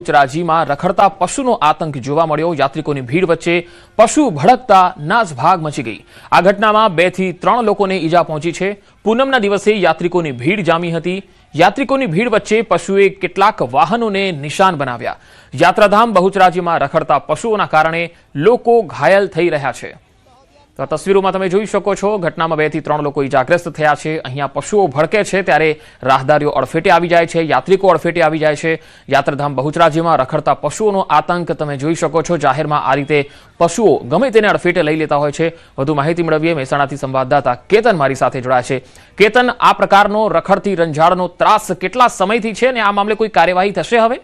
બહુચરાજીમાં રખડતા પશુનો આતંક જોવા મળ્યો। યાત્રિકોની ભીડ વચ્ચે પશુ ભડકતા નાસભાગ મચી ગઈ। આ ઘટનામાં 2 થી 3 લોકોને ઈજા પહોંચી છે। પૂનમના દિવસે યાત્રિકોની ભીડ જામી હતી। યાત્રિકોની ભીડ વચ્ચે પશુએ કેટલાક વાહનોને નિશાન બનાવ્યા। યાત્રાધામ બહુચરાજીમાં રખડતા પશુઓના કારણે લોકો ઘાયલ થઈ રહ્યા છે। તો તસવીરોમાં તમે જોઈ શકો છો, ઘટનામાં 2 થી 3 લોકો ઈજાગ્રસ્ત થયા છે। અહીંયા પશુઓ ભડકે છે ત્યારે રાહદારીઓ અડફેટે આવી જાય છે, યાત્રિકો અડફેટે આવી જાય છે। યાત્રાધામ બહુચરાજીમાં રખડતા પશુઓનો આતંક તમે જોઈ શકો છો। જાહેરમાં આ રીતે પશુઓ ગમે તેને અડફેટે લઈ લેતા હોય છે। વધુ માહિતી મેળવીએ। મહેસાણાથી સંવાદદાતા કેતન મારી સાથે જોડાયા છે। કેતન, આ પ્રકારનો રખડતી રંજાડનો ત્રાસ કેટલા સમયથી છે અને આ મામલે કોઈ કાર્યવાહી થશે હવે?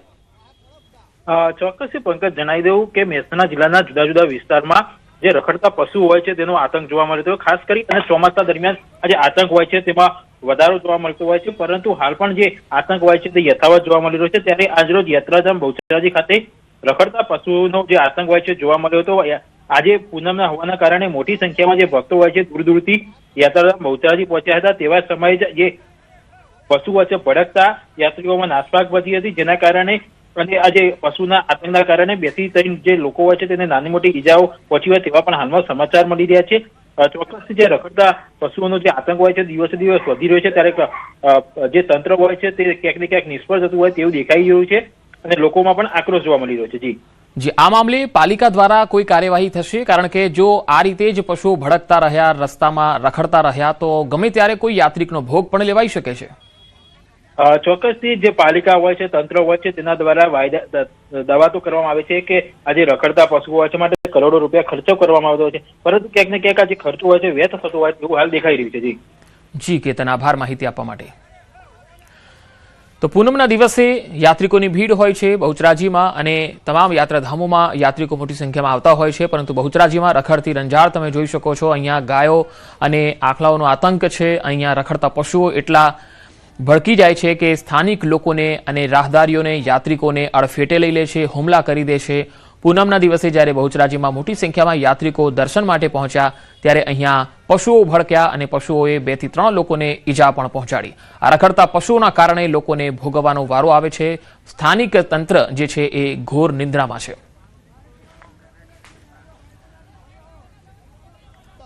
ચોક્કસથી પંકજ, જણાવી દઉં કે મહેસાણા જિલ્લાના જુદા જુદા વિસ્તારમાં જે રખડતા પશુ હોય છે તેનો આતંક જોવા મળે છે। ખાસ કરી અને ચોમાસા દરમિયાન આ જે આતંક હોય છે તેમાં વધારો જોવા મળતો હોય છે, પરંતુ હાલ પણ જે આતંક હોય છે તે યથાવત જોવા મળી રહ્યો છે। ત્યારે આજરોજ યાત્રાધામ બહુચરાજી ખાતે રખડતા પશુઓનો જે આતંક હોય છે જોવા મળ્યો હતો। આજે પૂનમના હોવાના કારણે મોટી સંખ્યામાં જે ભક્તો હોય છે દૂર દૂરથી યાત્રાધામ બહુચરાજી પહોંચ્યા હતા। તેવા સમયે જે પશુ હોય છે ભડકતા યાત્રીઓમાં નાસભાગ મચી હતી, જેના કારણે અને આ જે પશુના આતંકના કારણે 2 થી 3 જે લોકો હોય છે તેને નાની મોટી ઈજાઓ પહોંચી હોય તેવા પણ હાલમાં સમાચાર મળી રહ્યા છે। ચોક્કસથી જે રખડતા પશુઓનો જે આતંક હોય છે દિવસે દિવસ વધી રહ્યો છે, ત્યારે જે તંત્ર હોય છે તે ક્યાંક ને ક્યાંક નિષ્ફળ થતું હોય તેવું દેખાઈ રહ્યું છે અને લોકોમાં પણ આક્રોશ જોવા મળી રહ્યો છે। જી, આ મામલે પાલિકા દ્વારા કોઈ કાર્યવાહી થશે? કારણ કે જો આ રીતે જ પશુઓ ભડકતા રહ્યા, રસ્તામાં રખડતા રહ્યા, તો ગમે ત્યારે કોઈ યાત્રિકનો ભોગ પણ લેવાઈ શકે છે। ચોક્કસથી જે પાલિકા હોય છે, તંત્ર હોય છે, તેના દ્વારા દાવા તો કરવામાં આવે છે કે આજે રખડતા પશુઓ હોય છે માટે કરોડો રૂપિયા ખર્ચો કરવામાં આવતો હોય છે, પરંતુ ક્યાંક ને ક્યાંક આ જે ખર્ચો હોય છે વ્યર્થ થતો હોય તેવું હાલ દેખાઈ રહ્યું છે। જી કેતન, આભાર માહિતી આપવા માટે। તો પૂનમના દિવસે યાત્રિકોની ભીડ હોય છે બહુચરાજીમાં અને તમામ યાત્રાધામોમાં યાત્રિકો મોટી સંખ્યામાં આવતા હોય છે, પરંતુ બહુચરાજીમાં રખડતી રંજાડ તમે જોઈ શકો છો। અહીંયા ગાયો અને આખલાઓનો આતંક છે। અહીંયા રખડતા પશુઓ એટલા ભડકી જાય છે કે સ્થાનિક લોકોને અને રાહદારીઓને, યાત્રિકોને અડફેટે લઈ લે છે, હુમલા કરી દે છે। પૂનમના દિવસે જ્યારે બહુચરાજીમાં મોટી સંખ્યામાં યાત્રિકો દર્શન માટે પહોંચ્યા ત્યારે અહીંયા પશુઓ ભડક્યા અને પશુઓએ 2 થી 3 લોકોને ઈજા પણ પહોંચાડી। આ રખડતા પશુઓના કારણે લોકોને ભોગવવાનો વારો આવે છે। સ્થાનિક તંત્ર જે છે એ ઘોર નિંદ્રામાં છે।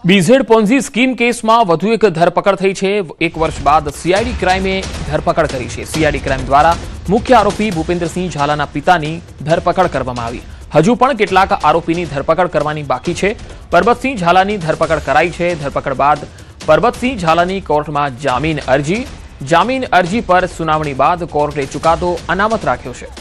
બીઝેડ પોન્ઝી સ્કીમ કેસમાં વધુ એક ધરપકડ થઈ છે। 1 વર્ષ બાદ સીઆઈડી ક્રાઇમે ધરપકડ કરી છે। સીઆઈડી ક્રાઇમ દ્વારા મુખ્ય આરોપી ભૂપેન્દ્રસિંહ ઝાલાના પિતાની ધરપકડ કરવામાં આવી। હજુ પણ કેટલાક આરોપીની ધરપકડ કરવાની બાકી છે। પરબતસિંહ ઝાલાની ધરપકડ કરાઈ છે। ધરપકડ બાદ પરબતસિંહ ઝાલાની કોર્ટમાં જામીન અરજી પર સુનાવણી બાદ કોર્ટે ચુકાદો અનામત રાખ્યો છે।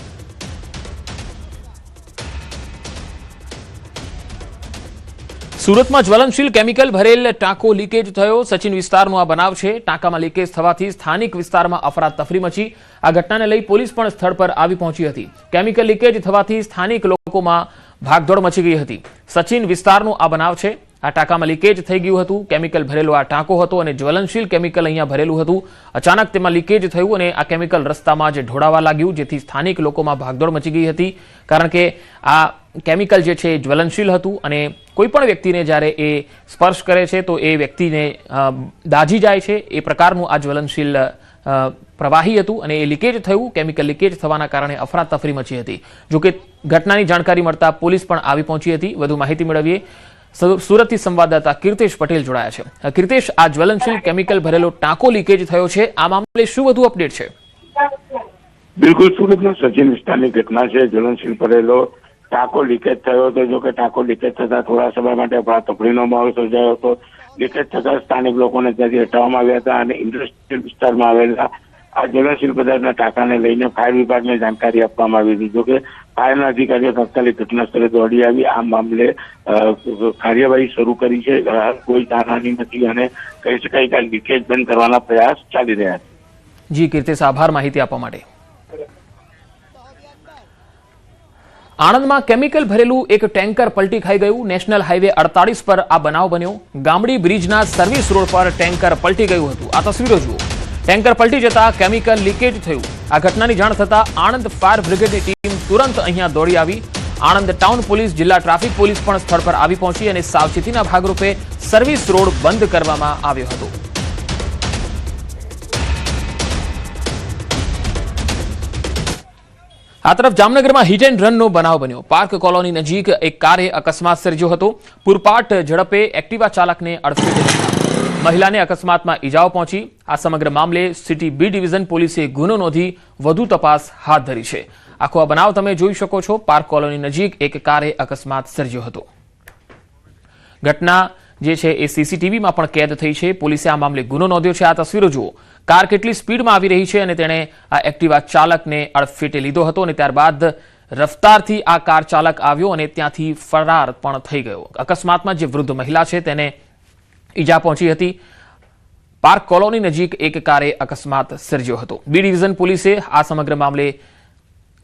સુરતમાં જ્વલનશીલ કેમિકલ ભરેલ ટાંકો લીકેજ થયો। સચિન વિસ્તારનો આ બનાવ છે। ટાંકામાં લીકેજ થવાથી સ્થાનિક વિસ્તારમાં અફરાતફરી મચી। આ ઘટનાને લઈ પોલીસ પણ સ્થળ પર આવી પહોંચી હતી। કેમિકલ લીકેજ થવાથી સ્થાનિક લોકોમાં ભાગદોડ મચી ગઈ હતી। સચિન વિસ્તારનો આ બનાવ છે। આ ટાંકામાં લીકેજ થઈ ગયું હતું। કેમિકલ ભરેલો આ ટાંકો હતો અને જ્વલનશીલ કેમિકલ અહીંયા ભરેલું હતું। અચાનક તેમાં લીકેજ થયું અને આ કેમિકલ રસ્તામાં જ ઢોળાવા લાગ્યું, જેથી સ્થાનિક લોકોમાં ભાગદોડ મચી ગઈ હતી। કારણ કે આ કેમિકલ જે છે જ્વલનશીલ હતું અને કોઈ પણ વ્યક્તિને જ્યારે એ સ્પર્શ કરે છે તો એ વ્યક્તિને દાઝી જાય છે। એ પ્રકારનું આ જ્વલનશીલ પ્રવાહી હતું અને એ લીકેજ થયું। કેમિકલ લીકેજ થવાના કારણે અફરાતફરી મચી હતી। જોકે ઘટનાની જાણકારી મળતા પોલીસ પણ આવી પહોંચી હતી। વધુ માહિતી મેળવીએ। સુરતથી સંવાદદાતા કીર્તેશ પટેલ જોડાયા છે। કીર્તેશ, આ જ્વલનશીલ કેમિકલ ભરેલો ટાંકો લીકેજ થયો છે, આ મામલે શું વધુ અપડેટ છે? બિલકુલ, સુરતના સચિન વિસ્તારની ઘટના છે। જ્વલનશીલ ભરેલો ટાંકો લીકેજ થયો હતો। જો કે ટાંકો લીકેજ થતા થોડા સમય માટે અફરાતફરીનો માહોલ સર્જાયો હતો। લીકેજ થતા સ્થાનિક લોકોને ત્યાંથી હટાવવામાં આવ્યા હતા અને ઇન્ડસ્ટ્રીયલ વિસ્તારમાં આવેલા આ જ્વલનશીલ પદાર્થના ટાંકાને લઈને ફાયર વિભાગને જાણકારી આપવામાં આવી હતી। જોકે ફાયરના અધિકારીઓ તાત્કાલિક ઘટના સ્થળે દોડી આવી આ મામલે કાર્યવાહી શરૂ કરી છે। કોઈ જાનહાની નથી અને કહી શકાય કે લીકેજ બંધ કરવાના પ્રયાસ ચાલી રહ્યા છે। જી કીર્તેશ, આભાર માહિતી આપવા માટે। આણંદમાં કેમિકલ ભરેલું એક ટેન્કર પલટી ખાઈ ગયું। નેશનલ હાઈવે 48 પર આ બનાવ બન્યો। ગામડી બ્રિજના સર્વિસ રોડ પર ટેન્કર પલટી ગયું હતું। આ તસવીરો જુઓ। ટેન્કર પલટી જતા કેમિકલ લીકેજ થયું। આ ઘટનાની જાણ થતા આણંદ ફાયર બ્રિગેડની ટીમ તુરંત અહીંયા દોડી આવી। આણંદ ટાઉન પોલીસ, જિલ્લા ટ્રાફિક પોલીસ પણ સ્થળ પર આવી પહોંચી અને સાવચેતીના ભાગરૂપે સર્વિસ રોડ બંધ કરવામાં આવ્યો હતો। આ તરફ જામનગરમાં હિટ એન્ડ રનનો બનાવ બન્યો. પાર્ક કોલોની નજીક એક કારે અકસ્માત સર્જ્યો હતો. પૂરપાટ ઝડપે એક્ટિવા ચાલકને અડફેટે લીધા. મહિલાને અકસ્માતમાં ઈજાઓ પહોંચી. આ સમગ્ર મામલે સિટી બી ડિવિઝન પોલીસે ગુનો નોંધી વધુ તપાસ હાથ ધરી છે. આખો આ બનાવ તમે જોઈ શકો છો. પાર્ક કોલોની નજીક એક કારે અકસ્માત સર્જ્યો હતો. ઘટના જે છે એ સીસીટીવીમાં પણ કેદ થઈ છે. પોલીસે આ મામલે ગુનો નોંધ્યો છે. આ તસવીરો જુઓ. કાર કેટલી સ્પીડમાં આવી રહી છે અને તેણે આ એક્ટિવા ચાલકને અડફેટે લીધો હતો અને ત્યારબાદ રફતારથી આ કાર ચાલક આવ્યો અને ત્યાંથી ફરાર પણ થઈ ગયો. અકસ્માતમાં જે વૃદ્ધ મહિલા છે તેને ઈજા પહોંચી હતી. પાર્ક કોલોની નજીક એક કારે અકસ્માત સર્જ્યો હતો. બી ડિવિઝન પોલીસે આ સમગ્ર મામલે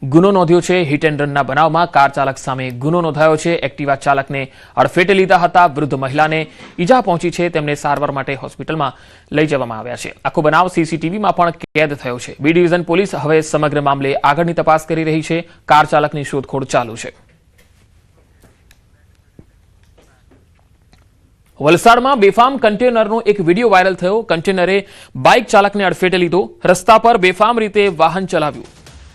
ગુનો નોંધ્યો છે. હિટ એન્ડ રનના બનાવમાં કાર ચાલક સામે ગુનો નોંધાયો છે. એક્ટિવા ચાલકને અડફેટે લીધા હતા. વૃદ્ધ મહિલાને ઈજા પહોંચી છે. તેમને સારવાર માટે હોસ્પિટલમાં લઈ જવામાં આવ્યા છે. આખો બનાવ સીસીટીવીમાં પણ કેદ થયો છે. બી ડિવિઝન પોલીસ હવે સમગ્ર મામલે આગળની તપાસ કરી રહી છે. કાર ચાલકની શોધખોળ ચાલુ છે. વલસાડમાં બેફામ કન્ટેનરનો એક વિડીયો વાયરલ થયો. કન્ટેનરે બાઇક ચાલકને અડફેટે લીધો. રસ્તા પર બેફામ રીતે વાહન ચલાવ્યું.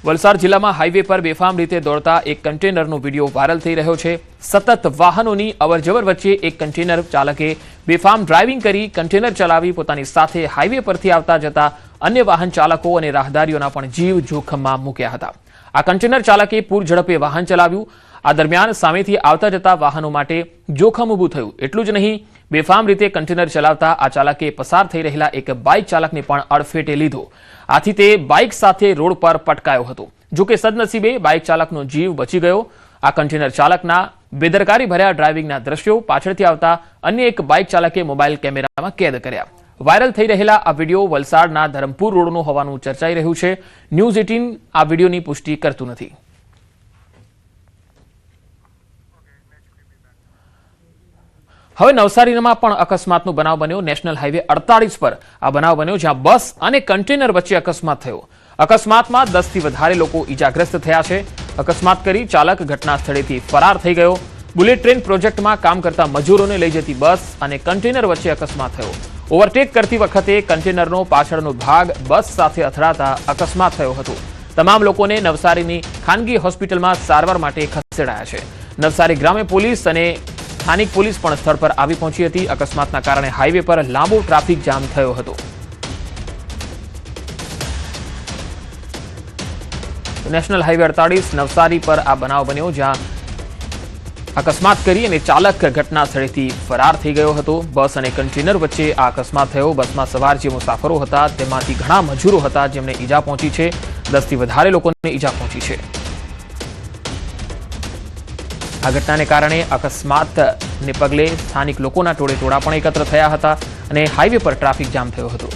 વલસાડ જિલ્લામાં હાઈવે પર બેફામ રીતે દોડતા એક કન્ટેનરનો વિડીયો વાયરલ થઈ રહ્યો છે. સતત વાહનોની અવરજવર વચ્ચે એક કન્ટેનર ચાલકે બેફામ ડ્રાઇવિંગ કરી કન્ટેનર ચલાવી પોતાની સાથે હાઈવે પરથી આવતા જતા અન્ય વાહન ચાલકો અને રાહદારીઓના પણ જીવ જોખમમાં મૂક્યા હતા. આ કન્ટેનર ચાલકે પૂર ઝડપે વાહન ચલાવ્યું. આ દરમિયાન સામેથી આવતા જતા વાહનો માટે જોખમ ઊભું થયું. એટલું જ નહીં, બેફામ રીતે કન્ટેનર ચલાવતા આ ચાલકે પસાર થઈ રહેલા એક બાઇક ચાલકને પણ અડફેટે લીધો. આથી તે બાઇક સાથે રોડ પર પટકાયો હતો. જોકે સદનસીબે બાઇક ચાલકનો જીવ બચી ગયો. આ કન્ટેનર ચાલકના બેદરકારી ભર્યા ડ્રાઇવિંગના દ્રશ્યો પાછળથી આવતા અન્ય એક બાઇક ચાલકે મોબાઈલ કેમેરામાં કેદ કર્યા. વાયરલ થઈ રહેલા આ વિડીયો વલસાડના ધરમપુર રોડનો હોવાનું ચર્ચાઈ રહ્યું છે. ન્યૂઝ 18 આ વિડીયોની પુષ્ટિ કરતું નથી. હવે નવસારીમાં પણ અકસ્માતનો બનાવ બન્યો. નેશનલ હાઈવે 48 પર આ બનાવ બન્યો, જ્યાં બસ અને કન્ટેનર વચ્ચે અકસ્માત થયો. અકસ્માતમાં 10 થી વધારે લોકો ઈજાગ્રસ્ત થયા છે. અકસ્માત કરી ચાલક ઘટના સ્થળેથી ફરાર થઈ ગયો. બુલેટ ટ્રેન પ્રોજેક્ટમાં કામ કરતા મજૂરોને લઈ જતી બસ અને કન્ટેનર વચ્ચે અકસ્માત થયો. ઓવરટેક કરતી વખતે કન્ટેનરનો પાછળનો ભાગ બસ સાથે અથડાતા અકસ્માત થયો હતો. તમામ લોકોને નવસારીની ખાનગી હોસ્પિટલમાં સારવાર માટે ખસેડાયા છે. નવસારી ગ્રામ્ય પોલીસ અને સ્થાનિક પોલીસ પણ સ્થળ પર આવી પહોંચી હતી. અકસ્માતના કારણે હાઈવે પર લાંબો ટ્રાફિક જામ થયો હતો. નેશનલ હાઈવે 48 નવસારી પર આ બનાવ બન્યો, જ્યાં અકસ્માત કરી અને ચાલક ઘટના સ્થળેથી ફરાર થઈ ગયો હતો. બસ અને કન્ટેનર વચ્ચે આ અકસ્માત થયો. બસમાં સવાર જે મુસાફરો હતા તેમાંથી ઘણા મજૂરો હતા જેમને ઈજા પહોંચી છે. 10 થી વધારે લોકોને ઈજા પહોંચી છે. આ ઘટનાને કારણે અકસ્માતને પગલે સ્થાનિક લોકોના ટોળેટોળા પણ એકત્ર થયા હતા અને હાઈવે પર ટ્રાફિક જામ થયો હતો.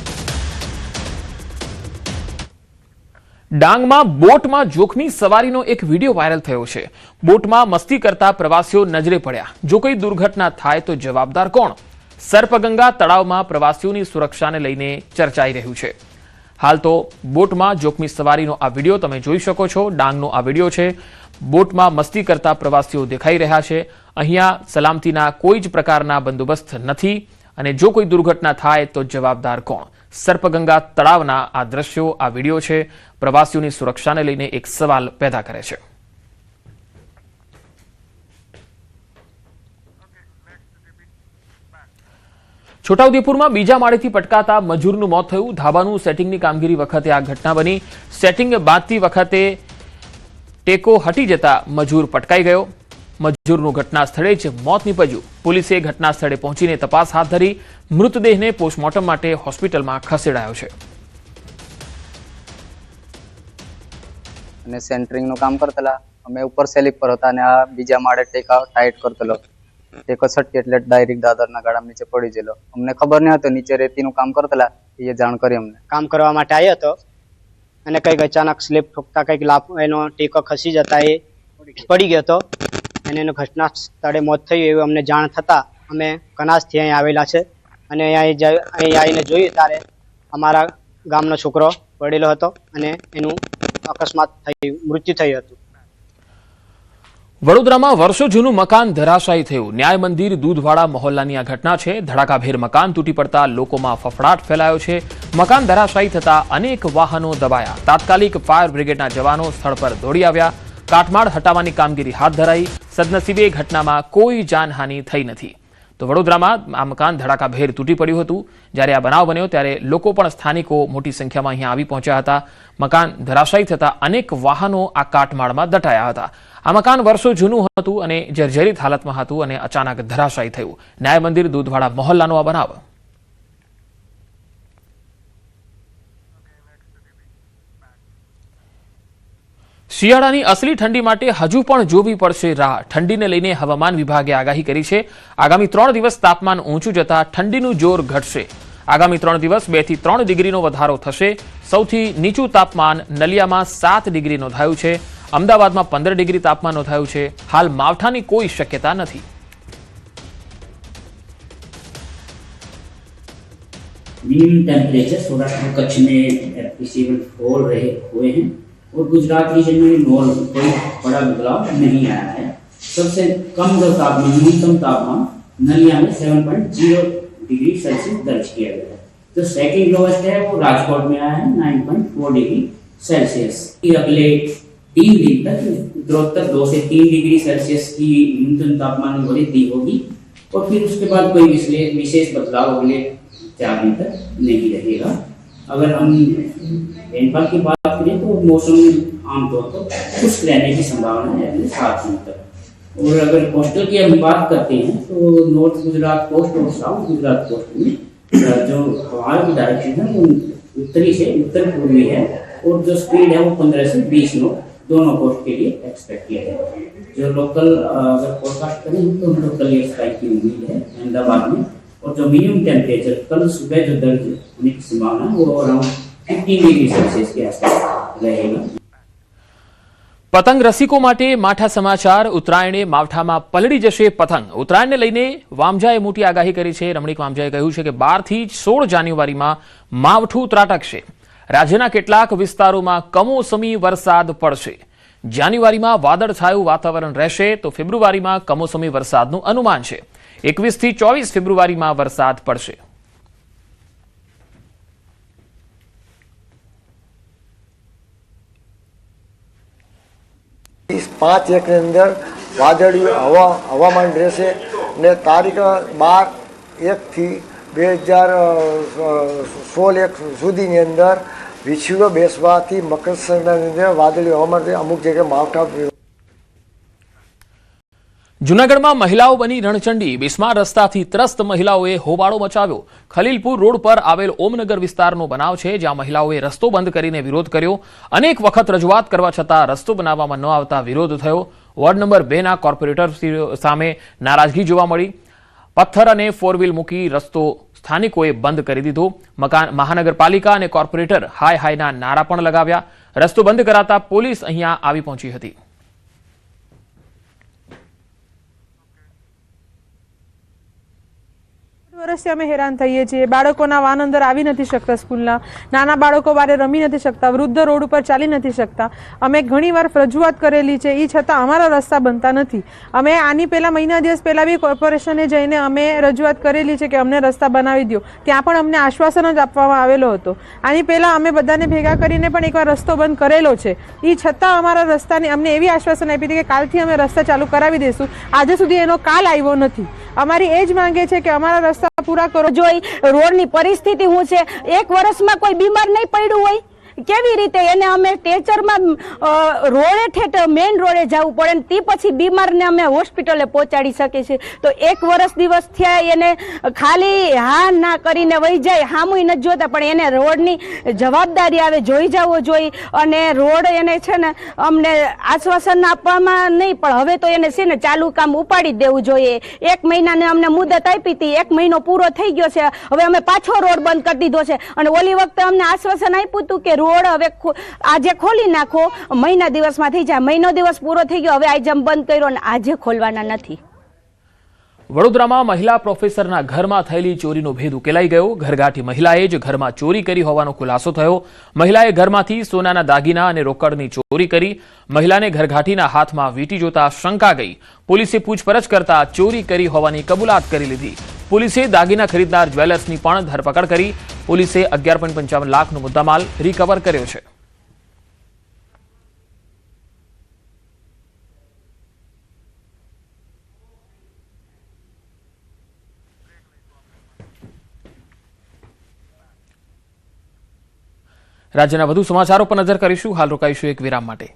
ડાંગમાં બોટમાં જોખમી સવારીનો એક વિડીયો વાયરલ થયો છે. બોટમાં મસ્તી કરતા પ્રવાસીઓ નજરે પડ્યા. જો કોઈ દુર્ઘટના થાય તો જવાબદાર કોણ? સર્પગંગા તળાવમાં પ્રવાસીઓની સુરક્ષાને લઈને ચર્ચાઈ રહ્યું છે. હાલ તો બોટમાં જોખમી સવારીનો આ વિડીયો તમે જોઈ શકો છો. ડાંગનો આ વિડીયો છે. બોટમાં મસ્તી કરતા પ્રવાસીઓ દેખાઈ રહ્યા છે. અહીંયા સલામતીના કોઈ જ પ્રકારના બંદોબસ્ત નથી અને જો કોઈ દુર્ઘટના થાય તો જવાબદાર કોણ? સર્પગંગા તળાવના આ દ્રશ્યો, આ વિડીયો છે. પ્રવાસીઓની સુરક્ષાને લઈને એક સવાલ પેદા કરે છે. છોટાઉદેપુરમાં બીજા માળેથી પટકાતા મજૂરનું મોત થયું. ધાબાનું સેટિંગની કામગીરી વખતે આ ઘટના બની. સેટિંગ બાંધતી વખતે ટેકો હટી જતા મજૂર પટકાઈ ગયો. મજૂરનું ઘટના સ્થળે જ મોત નીપજ્યું. પોલીસે ઘટના સ્થળે પહોંચીને તપાસ હાથ ધરી. મૃતદેહને પોસ્ટમોર્ટમ માટે હોસ્પિટલમાં ખસેડાયો છે. અને સેન્ટરિંગનું કામ કરતેલા. અમે ઉપર સેલિંગ પર હતા અને આ બીજા માળે ટેકા ટાઈટ કરતેલો. ટેકો છટકી એટલે ડાયરેક્ટ દાદરના ગાડા નીચે પડી ગયેલો. અમને ખબર નહીં હતો નીચે રેતીનું કામ કરતેલા, એ જાણ કરી અમને. કામ કરવા માટે આવ્યો હતો અને કંઈક અચાનક સ્લીપ ઠોકતા કંઈક એનો ટેકો ખસી જતા એ પડી ગયો હતો અને એનું ઘટના સ્થળે મોત થયું એવું અમને જાણ થતા અમે કનાસથી અહીં આવેલા છે અને અહીં આવીને જોયું ત્યારે અમારા ગામનો છોકરો પડેલો હતો અને એનું અકસ્માત થયું, મૃત્યુ થયું હતું. વડોદરામાં વર્ષો જૂનું મકાન ધરાશાયી થયું. ન્યાય મંદિર દૂધવાડા મહોલ્લાની આ ઘટના છે. ધડાકાભેર મકાન તૂટી પડતા લોકોમાં ફફડાટ ફેલાયો છે. મકાન ધરાશાયી થતા અનેક વાહનો દબાયા. તાત્કાલિક ફાયર બ્રિગેડના જવાનો સ્થળ પર દોડી આવ્યા. કાટમાળ હટાવવાની કામગીરી હાથ ધરાઈ. સદનસીબે ઘટનામાં કોઈ જાનહાનિ થઈ નથી. તો વડોદરામાં આ મકાન ધડાકાભેર તૂટી પડ્યું હતું. જ્યારે આ બનાવ બન્યો ત્યારે લોકો પણ સ્થાનિકો મોટી સંખ્યામાં અહીંયા આવી પહોંચ્યા હતા. મકાન ધરાશાયી થતા અનેક વાહનો આ કાટમાળમાં દટાયા હતા. આ મકાન વર્ષો જૂનું હતું અને જર્જરિત હાલતમાં હતું અને અચાનક ધરાશાયી થયું. ન્યાય મંદિર દૂધવાડા મહોલ્લાનો આ બનાવ. શિયાળાની અસલી ઠંડી માટે હજુ પણ જોવી પડશે રાહ. ઠંડીને લઈને હવામાન વિભાગે આગાહી કરી છે. આગામી 3 દિવસ તાપમાન ઊંચું જતા ઠંડીનું જોર ઘટશે. આગામી 3 દિવસ 2 થી 3 ડિગ્રીનો વધારો થશે. સૌથી નીચું તાપમાન નલિયામાં 7 ડિગ્રી નોંધાયું છે. અમદાવાદમાં 15 ડિગ્રી તાપમાન નોંધાયું છે. હાલ માવઠાની કોઈ શક્યતા નથી. मिनिमम टेम्परेचर सौराष्ट्र कच्छ में एप्रिसिएबल हो रहे हुए हैं और गुजरात रीजन में कोई बड़ा बदलाव नहीं आया है. सबसे कम जो तापमान न्यूनतम तापमान नलिया में 7.0 डिग्री सेल्सियस दर्ज किया गया है. जो सेकंड लोएस्ट है वो राजकोट में आया है 9.4 डिग्री सेल्सियस. अगले 3 दिन तक उत्तरोत्तर 2 से 3 डिग्री सेल्सियस की न्यूनतम तापमान में वृद्धि होगी और फिर उसके बाद कोई विशेष बदलाव अगले 4 दिन तक नहीं रहेगा. अगर हम रेनफॉल की बात करें तो मौसम आमतौर पर खुश्क रहने की संभावना है अगले 7 दिन तक. और अगर कोस्टल की हम बात करते हैं तो नॉर्थ गुजरात कोस्ट और साउथ गुजरात कोस्ट में जो हवाओं की डायरेक्शन है वो उत्तरी से उत्तर पूर्वी है और जो स्पीड है वो 15 से 20 नॉट दोनों कोस्ट के लिए एक्सपेक्ट किया जाता है. जो लोकल अगर फोरकास्ट करें तो लोकल एयर स्ट्राइक की उम्मीद है अहमदाबाद में. और जो मिनिमम टेम्परेचर कल सुबह जो दर्ज होने की संभावना है वो अराउंड 15 डिग्री सेल्सियस के आसपास रहेगा. પતંગ રસિકો માટે માઠા સમાચાર. ઉત્તરાયણે માવઠામાં પલળી જશે પતંગ. ઉત્તરાયણને લઈને વામજાએ મોટી આગાહી કરી છે. રમણીક વામજાએ કહ્યું છે કે 12 થી 16 જાન્યુઆરીમાં માવઠું ત્રાટકશે. રાજ્યના કેટલાક વિસ્તારોમાં કમોસમી વરસાદ પડશે. જાન્યુઆરીમાં વાદળછાયું વાતાવરણ રહેશે તો ફેબ્રુઆરીમાં કમોસમી વરસાદનું અનુમાન છે. 21 થી 24 ફેબ્રુઆરીમાં વરસાદ પડશે. इस 5 एक के अंदर वादળી हवामान રહેશે ને તારીખ 12/1 થી 2016 સુધીની અંદર વિશ્વ બેસવાથી મકર સંક્રાંતિની અંદર વાદળી હવામાન અમુક જગ્યાએ માવઠા. જૂનાગઢમાં મહિલાઓ બની રણચંડી. બિસ્માર રસ્તાથી ત્રસ્ત મહિલાઓએ હોબાળો મચાવ્યો. ખલીલપુર રોડ પર આવેલ ઓમનગર વિસ્તારનો બનાવ છે જ્યાં મહિલાઓએ રસ્તો બંધ કરીને વિરોધ કર્યો. અનેક વખત રજૂઆત કરવા છતાં રસ્તો બનાવવામાં ન આવતા વિરોધ થયો. વોર્ડ નંબર 2ના કોર્પોરેટર સામે નારાજગી જોવા મળી. પથ્થર અને 4 વ્હીલ મૂકી રસ્તો સ્થાનિકોએ બંધ કરી દીધો. મહાનગરપાલિકા અને કોર્પોરેટર હાય હાયના નારા પણ લગાવ્યા. રસ્તો બંધ કરાતા પોલીસ અહીંયા આવી પહોંચી હતી. વર્ષથી અમે હેરાન થઈએ છીએ. બાળકોના વાન અંદર આવી નથી શકતા. સ્કૂલના નાના બાળકો બારે રમી નથી શકતા. વૃદ્ધ રોડ ઉપર ચાલી નથી શકતા. અમે ઘણીવાર રજૂઆત કરેલી છે એ છતાં અમારા રસ્તા બનતા નથી. અમે આની પહેલાં મહિના દિવસ પહેલાં બી કોર્પોરેશને જઈને અમે રજૂઆત કરેલી છે કે અમને રસ્તા બનાવી દો. ત્યાં પણ અમને આશ્વાસન જ આપવામાં આવેલો હતો. આની પહેલાં અમે બધાને ભેગા કરીને પણ એકવાર રસ્તો બંધ કરેલો છે. એ છતાં અમારા રસ્તાની અમને એવી આશ્વાસન આપી હતી કે કાલથી અમે રસ્તા ચાલુ કરાવી દઈશું. આજે સુધી એનો કાલ આવ્યો નથી. અમારી એ જ માંગે છે કે અમારા રસ્તા પૂરા કરો. જોઈ રોડની પરિસ્થિતિ શું છે. 1 વર્ષમાં કોઈ બીમાર નહીં પડ્યું હોય કેવી રીતે એને અમે ટેચરમાં રોડે ઠેઠ મેઇન રોડે જવું પડે ને તે પછી બીમારને અમે હોસ્પિટલે પહોંચાડી શકીએ છીએ. તો 1 વર્ષ દિવસ થયા એને ખાલી હા ના કરીને વહી જાય. હામુય નથી જોતા પણ એને રોડની જવાબદારી આવે જોઈ જવો જોઈએ. અને રોડ એને છે ને અમને આશ્વાસન આપવામાં નહીં પણ હવે તો એને છે ને ચાલુ કામ ઉપાડી દેવું જોઈએ. 1 મહિનાને અમને મુદત આપી હતી. 1 મહિનો પૂરો થઈ ગયો છે. હવે અમે પાછો રોડ બંધ કરી દીધો છે. અને ઓલી વખતે અમને આશ્વાસન આપ્યું હતું કે રોડ હવે આજે ખોલી નાખો મહિના દિવસમાં થઈ જાય. મહિનો દિવસ પૂરો થઈ ગયો હવે આજે બંધ કર્યો અને આજે ખોલવાના નથી. વડોદરામાં મહિલા પ્રોફેસરના ઘરમાં થયેલી ચોરીનો ભેદ ઉકેલાઈ ગયો. ઘરગાંઠી મહિલાએ જ ઘરમાં ચોરી કરી હોવાનો ખુલાસો થયો. મહિલાએ ઘરમાંથી સોનાના દાગીના અને રોકડની ચોરી કરી. મહિલાને ઘરગાંઠીના હાથમાં વીંટી જોતા શંકા ગઈ. પોલીસે પૂછપરછ કરતા ચોરી કરી હોવાની કબૂલાત કરી લીધી. પોલીસે દાગીના ખરીદનાર જ્વેલર્સની પણ ધરપકડ કરી. પોલીસે 11.55 લાખનો મુદ્દામાલ રિકવર કર્યો છે. રાજ્યના વધુ સમાચારો પર નજર કરીશું. હાલ રોકાઈશું એક વિરામ માટે.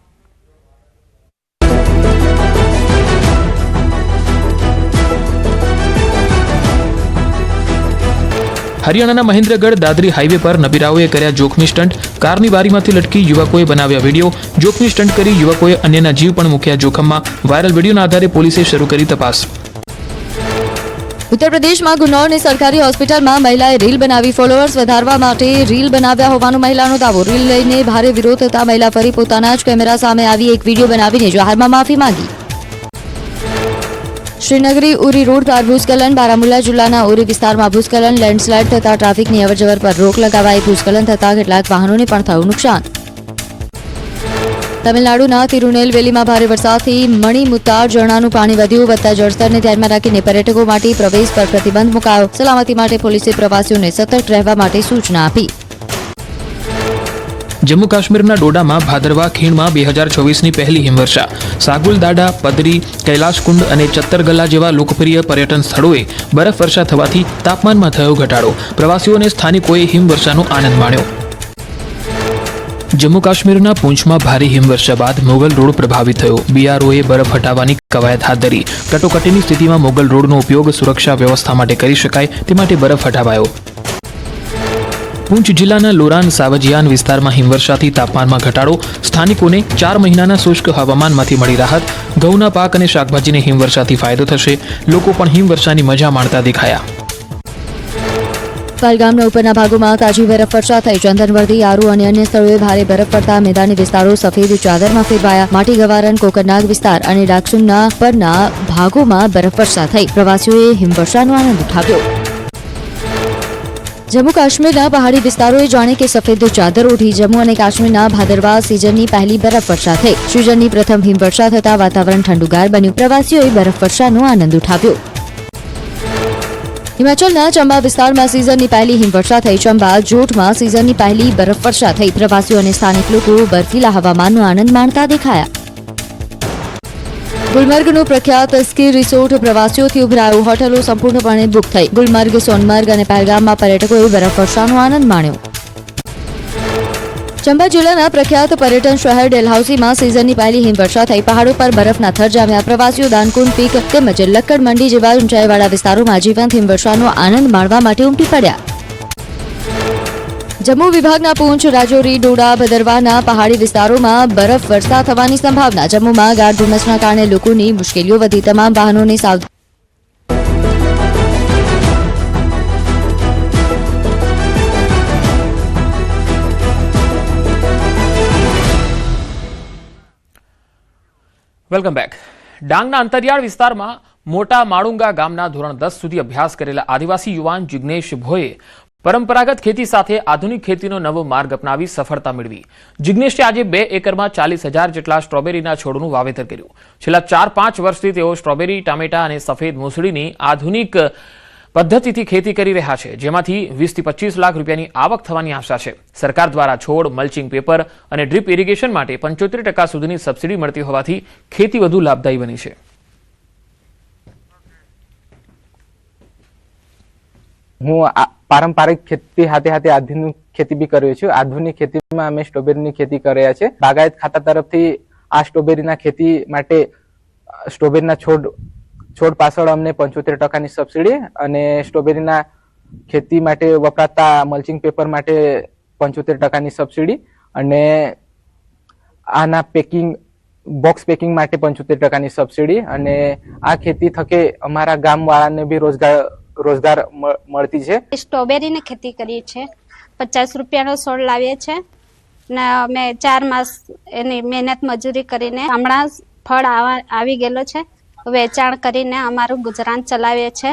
હરિયાણાના મહેન્દ્રગઢ દાદરી હાઈવે પર નબીરાઓએ કર્યા જોખમી સ્ટન્ટ. કારની બારીમાંથી લટકી યુવકોએ બનાવ્યા વિડીયો. જોખમી સ્ટન્ટ કરી યુવકોએ અન્યના જીવ પણ મૂક્યા જોખમમાં. વાયરલ વિડીયોના આધારે પોલીસે શરૂ કરી તપાસ. ઉત્તર પ્રદેશમાં ગુન્નૌરની સરકારી હોસ્પિટલમાં મહિલાએ રીલ બનાવી. ફોલોઅર્સ વધારવા માટે રીલ બનાવ્યા હોવાનો મહિલાનો દાવો. રીલ લઈને ભારે વિરોધ થતા મહિલા ફરી પોતાના જ કેમેરા સામે આવી એક વિડીયો બનાવીને જાહેરમાં માફી માંગી. શ્રીનગરી ઉરી રોડ પર ભૂસ્ખલન. બારામુલ્લા જિલ્લાના ઉરી વિસ્તારમાં ભૂસ્ખલન. લેન્ડસ્લાઇડ થતા ટ્રાફિકની અવરજવર પર રોક લગાવાઈ. ભૂસ્ખલન થતા કેટલાક વાહનોને પણ થયું નુકસાન. તમિલનાડુના તિરુનેલવેલીમાં ભારે વરસાદથી મણિમુત્તાર ઝરણાનું પાણી વધ્યું. વધતા જળસ્તરને ધ્યાનમાં રાખીને પર્યટકો માટે પ્રવેશ પર પ્રતિબંધ મુકાયો. સલામતી માટે પોલીસે પ્રવાસીઓને સતર્ક રહેવા માટે સૂચના આપી. જમ્મુ કાશ્મીરના ડોડામાં ભાદરવા ખીણમાં 2024ની પહેલી હિમવર્ષા. સાગુલ દાડા, પદરી, કૈલાશકુંડ અને ચત્તરગલ્લા જેવા લોકપ્રિય પર્યટન સ્થળોએ બરફવર્ષા થવાથી તાપમાનમાં થયો ઘટાડો. પ્રવાસીઓ અને સ્થાનિકોએ હિમવર્ષાનો આનંદ માણ્યો. જમ્મુ કાશ્મીરના પૂંછમાં ભારે હિમવર્ષા બાદ મોગલ રોડ પ્રભાવિત થયો. બીઆરઓએ બરફ હટાવવાની કવાયત હાથ ધરી. કટોકટીની સ્થિતિમાં મોગલ રોડનો ઉપયોગ સુરક્ષા વ્યવસ્થા માટે કરી શકાય તે માટે બરફ હટાવાયો. પૂંછ જિલ્લાના લોરાન સાવજિયાન વિસ્તારમાં હિમવર્ષાથી તાપમાનમાં ઘટાડો. સ્થાનિકોને 4 મહિનાના શુષ્ક હવામાનમાંથી મળી રાહત. ઘઉંના પાક અને શાકભાજીને હિમવર્ષાથી ફાયદો થશે. લોકો પણ હિમવર્ષાની મજા માણતા દેખાયા. પહલગામના ઉપરના ભાગોમાં તાજી બરફવર્ષા થઈ. ચંદનવર્દી, આરુ અને અન્ય સ્થળોએ ભારે બરફ પડતા મેદાની વિસ્તારો સફેદ ચાદરમાં ફેરવાયા. માટી ગવારન, કોકરનાગ વિસ્તાર અને ડાકસુમના પરના ભાગોમાં બરફવર્ષા થઈ. પ્રવાસીઓએ હિમવર્ષાનો આનંદ ઉઠાવ્યો. જમ્મુ કાશ્મીરના પહાડી વિસ્તારોએ જાણે કે સફેદ ચાદર ઓઢી. જમ્મુ અને કાશ્મીરના ભાદરવા સિઝનની પહેલી બરફવર્ષા થઈ. સિઝનની પ્રથમ હિમવર્ષા થતા વાતાવરણ ઠંડુગાર બન્યું. પ્રવાસીઓએ બરફવર્ષાનો આનંદ ઉઠાવ્યો. હિમાચલના ચંબા વિસ્તારમાં સિઝનની પહેલી હિમવર્ષા થઈ. ચંબા જોટમાં સિઝનની પહેલી બરફવર્ષા થઈ. પ્રવાસીઓ અને સ્થાનિક લોકો બર્ફીલા હવામાનનો આનંદ માણતા દેખાયા. ગુલમર્ગનું પ્રખ્યાત સ્કી રિસોર્ટ પ્રવાસીઓથી ઉભરાયું. હોટલો સંપૂર્ણપણે બુક થઈ. ગુલમર્ગ, સોનમર્ગ અને પહેલગામમાં પર્યટકોએ બરફવર્ષાનો આનંદ માણ્યો. ચંબા જિલ્લાના પ્રખ્યાત પર્યટન શહેર ડેલહાઉસીમાં સિઝનની પહેલી હિમવર્ષા થઈ. પહાડો પર બરફના થર જામ્યા. પ્રવાસીઓ દાનકુંડ પીક તેમજ લક્કડ મંડી જેવા ઊંચાઈવાળા વિસ્તારોમાં જીવંત હિમવર્ષાનો આનંદ માણવા માટે ઉમટી પડ્યા. જમ્મુ વિભાગના પૂંછ, રાજૌરી, ડોડા, ભદરવાના પહાડી વિસ્તારોમાં બરફ વર્ષા થવાની સંભાવના. જમ્મુમાં ગાઢ ધુમ્મસના કારણે લોકોની મુશ્કેલીઓ વધી. તમામ વાહનોને સાવધાન. Welcome back. ડાંગના અંતરિયાળ વિસ્તારમાં મોટા માળુંગા ગામના ધોરણ 10 સુધી અભ્યાસ કરેલા આદિવાસી યુવાન જિગ્નેશ ભોએ પરંપરાગત ખેતી સાથે આધુનિક ખેતીનો નવો માર્ગ અપનાવી સફળતા મેળવી. જિગ્નેશે આજે 2 એકરમાં 40,000 જેટલા સ્ટ્રોબેરીના છોડનું વાવેતર કર્યું. છેલ્લા 4-5 વર્ષથી તેઓ સ્ટ્રોબેરી, ટામેટા અને સફેદ મૂસળીની આધુનિક પદ્ધતિથી ખેતી કરી રહ્યા છે, જેમાંથી 20 થી 25 લાખ રૂપિયાની આવક થવાની આશા છે. સરકાર દ્વારા છોડ, મલ્ચિંગ પેપર અને ડ્રીપ ઇરિગેશન માટે 75% સુધીની સબસિડી મળતી હોવાથી ખેતી વધુ લાભદાયી બની છે. હું પારંપરિક ખેતી સાથે સાથે આધુનિક ખેતી બી કર્યો છું. આધુનિક ખેતીમાં અમે સ્ટ્રોબેરીની ખેતી કર્યા છે. બાગાયત ખાતા તરફથી આ સ્ટ્રોબેરીના ખેતી માટે સ્ટ્રોબેરીના છોડ પાછળ અમને 75% સબસિડી અને સ્ટ્રોબેરીના ખેતી માટે વપરાતા મલ્ચિંગ પેપર માટે 75% સબસિડી અને આના બોક્સ પેકિંગ માટે 75% સબસિડી અને આ ખેતી થકે અમારા ગામવાળાને બી રોજગાર મળતી છે. સ્ટ્રોબેરીની ખેતી કરીએ છીએ. 50 રૂપિયાનો છોડ લાવીએ છીએ ને અમે 4 માસ એની મહેનત મજૂરી કરીને હમણાં ફળ આવી ગયેલો છે. વેચાણ કરીને અમારું ગુજરાન ચલાવીએ છે.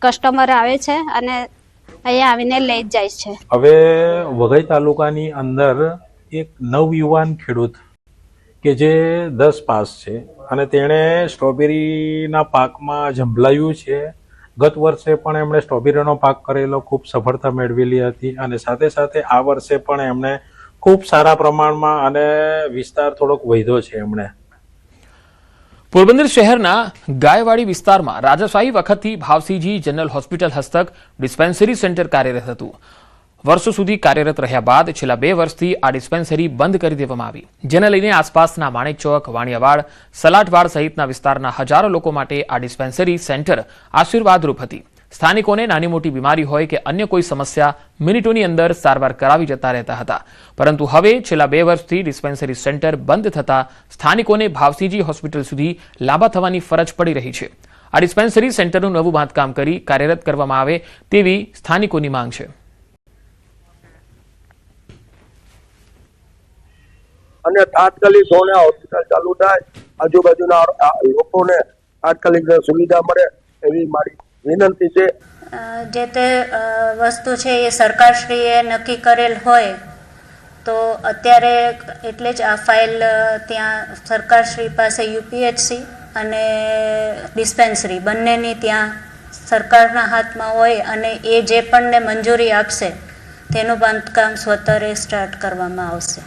કસ્ટમર આવે છે અને અહીંયા આવીને લઈ જાય છે. હવે વઘઈ તાલુકાની અંદર એક નવયુવાન ખેડૂત કે જે 10 પાસ છે અને તેણે સ્ટ્રોબેરીના પાકમાં ઝંપલાવ્યું છે. ગત વર્ષે પણ એમણે સ્ટ્રોબેરીનો પાક કરેલો, ખૂબ સફળતા મેળવેલી હતી અને સાથે સાથે આ વર્ષે પણ એમણે ખૂબ સારા પ્રમાણમાં અને વિસ્તાર થોડોક વધ્યો છે. એમણે પોરબંદર શહેરના ગાયવાડી વિસ્તારમાં રાજાશાહી વખતથી ભાવસીજી જનરલ હોસ્પિટલ હસ્તક ડિસ્પેન્સરી સેન્ટર કાર્યરત હતું. વર્ષો સુધી કાર્યરત રહ્યા બાદ છેલ્લા 2 વર્ષથી આ ડિસ્પેન્સરી બંધ કરી દેવામાં આવી, જેને લઈને આસપાસના માણેક ચોક, વાણિયાવાડ, સલાટવાડ સહિતના વિસ્તારના હજારો લોકો માટે આ ડિસ્પેન્સરી સેન્ટર આશીર્વાદરૂપ હતી. સ્થાનિકોને નાની મોટી બીમારી હોય કે અન્ય કોઈ સમસ્યા મિનિટોની અંદર સારવાર કરાવી જતા રહેતા હતા. પરંતુ હવે છેલ્લા 2 વર્ષથી ડિસ્પેન્સરી સેન્ટર બંધ થતા સ્થાનિકોને ભાવસીજી હોસ્પિટલ સુધી લાંબા થવાની ફરજ પડી રહી છે. આ ડિસ્પેન્સરી સેન્ટરનું નવું બાંધકામ કરી કાર્યરત કરવામાં આવે તેવી સ્થાનિકોની માંગ છે. અને તાત્કાલિક ધોરણે હોસ્પિટલ ચાલુ થાય, આજુબાજુના લોકોને તાત્કાલિક સુવિધા મળે એવી મારી વિનંતી છે. જે તે વસ્તુ છે એ સરકારશ્રીએ નક્કી કરેલ હોય તો અત્યારે એટલે જ આ ફાઇલ ત્યાં સરકારશ્રી પાસે UPHC અને ડિસ્પેન્સરી બંનેની ત્યાં સરકારના હાથમાં હોય અને એ જે પણને મંજૂરી આપશે તેનું બાંધકામ સ્વતરે સ્ટાર્ટ કરવામાં આવશે.